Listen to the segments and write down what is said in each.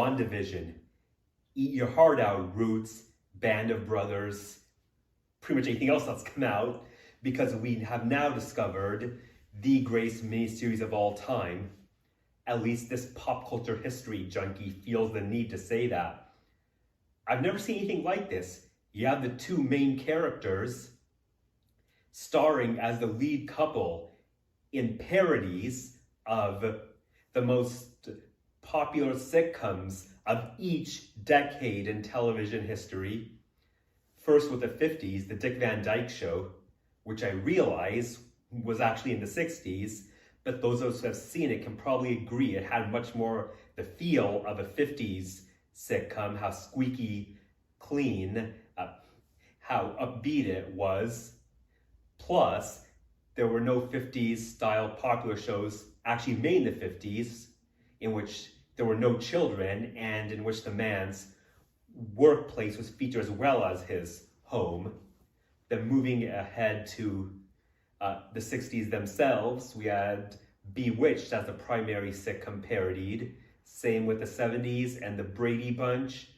Wandavision, Eat Your Heart Out, Roots, Band of Brothers, pretty much anything else that's come out, because we have now discovered the greatest miniseries of all time. At least this pop culture history junkie feels the need to say that. I've never seen anything like this. You have the two main characters starring as the lead couple in parodies of the most popular sitcoms of each decade in television history. First with the 50s, the Dick Van Dyke Show, which I realize was actually in the 60s, but those of us who have seen it can probably agree it had much more the feel of a 50s sitcom, how squeaky clean, how upbeat it was. Plus, there were no 50s style popular shows actually made in the 50s in which there were no children and in which the man's workplace was featured as well as his home. Then moving ahead to the 60s themselves, we had Bewitched as the primary sitcom parodied. Same with the 70s and the Brady Bunch.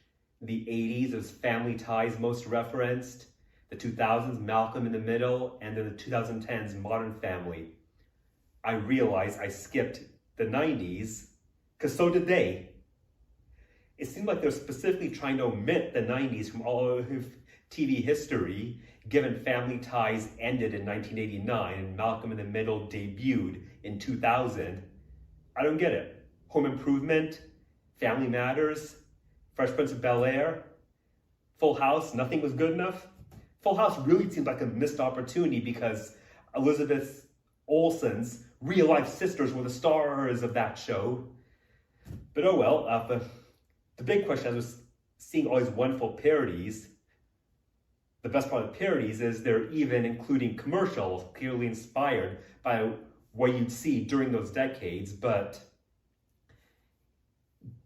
The 80s, it was Family Ties most referenced. The 2000s, Malcolm in the Middle, and then the 2010s, Modern Family. I realize I skipped the 90s, because so did they. It seemed like they're specifically trying to omit the 90s from all of TV history, given Family Ties ended in 1989 and Malcolm in the Middle debuted in 2000. I don't get it. Home Improvement, Family Matters, Fresh Prince of Bel-Air, Full House, nothing was good enough? Full House really seemed like a missed opportunity because Elizabeth Olsen's real-life sisters were the stars of that show. But oh well, the big question as I was seeing all these wonderful parodies, the best part of the parodies is they're even including commercials clearly inspired by what you'd see during those decades. But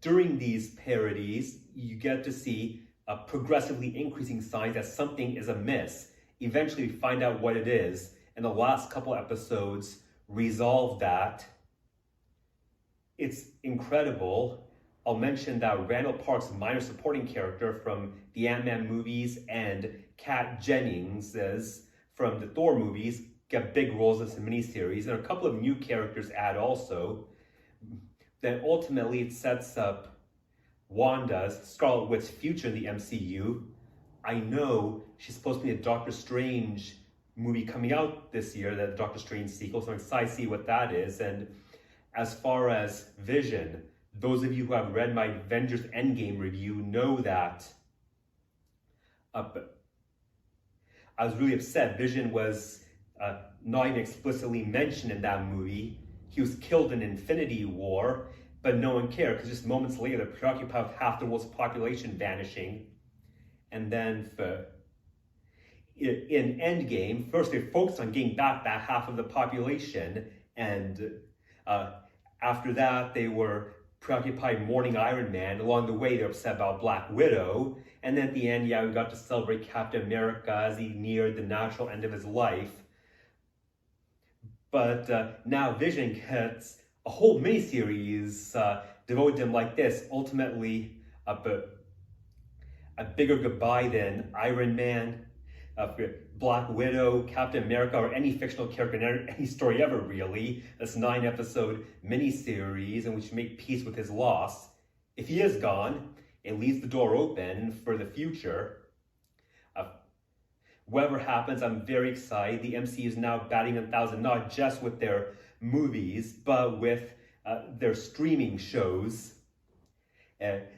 during these parodies, you get to see progressively increasing signs that something is amiss. Eventually, we find out what it is, and the last couple episodes resolve that. It's incredible. I'll mention that Randall Park's minor supporting character from the Ant-Man movies and Kat Jennings from the Thor movies get big roles in some miniseries, and a couple of new characters add also. Then ultimately it sets up Wanda's, Scarlet Witch's future in the MCU. I know she's supposed to be a Doctor Strange movie coming out this year, that Doctor Strange sequel, so I'm excited to see what that is. And as far as Vision, those of you who have read my Avengers Endgame review know that I was really upset. Vision was not even explicitly mentioned in that movie. He was killed in Infinity War, but no one cared because just moments later, they're preoccupied with half the world's population vanishing. And then in Endgame, first they focused on getting back that half of the population, and after that they were preoccupied mourning Iron Man. Along the way, they're upset about Black Widow, and then at the end, we got to celebrate Captain America as he neared the natural end of his life. But now Vision gets a whole miniseries devoted to him like this. Ultimately, a bigger goodbye than Iron Man, Black Widow, Captain America, or any fictional character in any story ever, really. This 9-episode miniseries in which you make peace with his loss. If he is gone, it leaves the door open for the future. Whatever happens, I'm very excited. The MCU is now batting 1,000, not just with their movies, but with their streaming shows.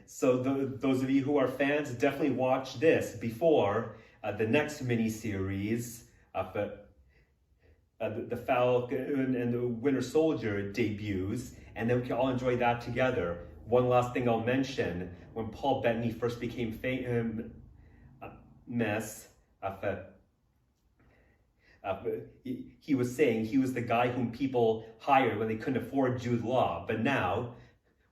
So those of you who are fans, definitely watch this before the next miniseries, the Falcon and the Winter Soldier debuts, and then we can all enjoy that together. One last thing I'll mention, when Paul Bettany first became famous, he was saying he was the guy whom people hired when they couldn't afford Jude Law. But now,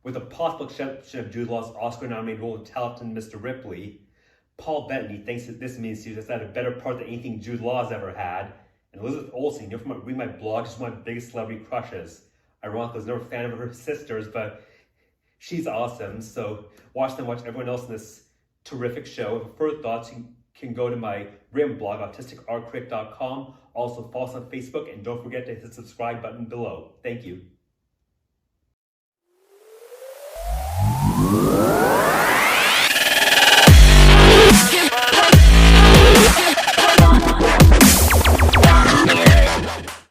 with the possible exception of Jude Law's Oscar-nominated role in Talented Mr. Ripley, Paul Bettany thinks that this miniseries has had a better part than anything Jude Law has ever had. And Elizabeth Olsen, from reading my blog, she's one of my biggest celebrity crushes. Ironically, I was never a fan of her sisters, but She's awesome. So watch them, watch everyone else in this terrific show. For further thoughts, you can go to my written blog, autisticartcritic.com. Also follow us on Facebook, and don't forget to hit the subscribe button below. Thank you.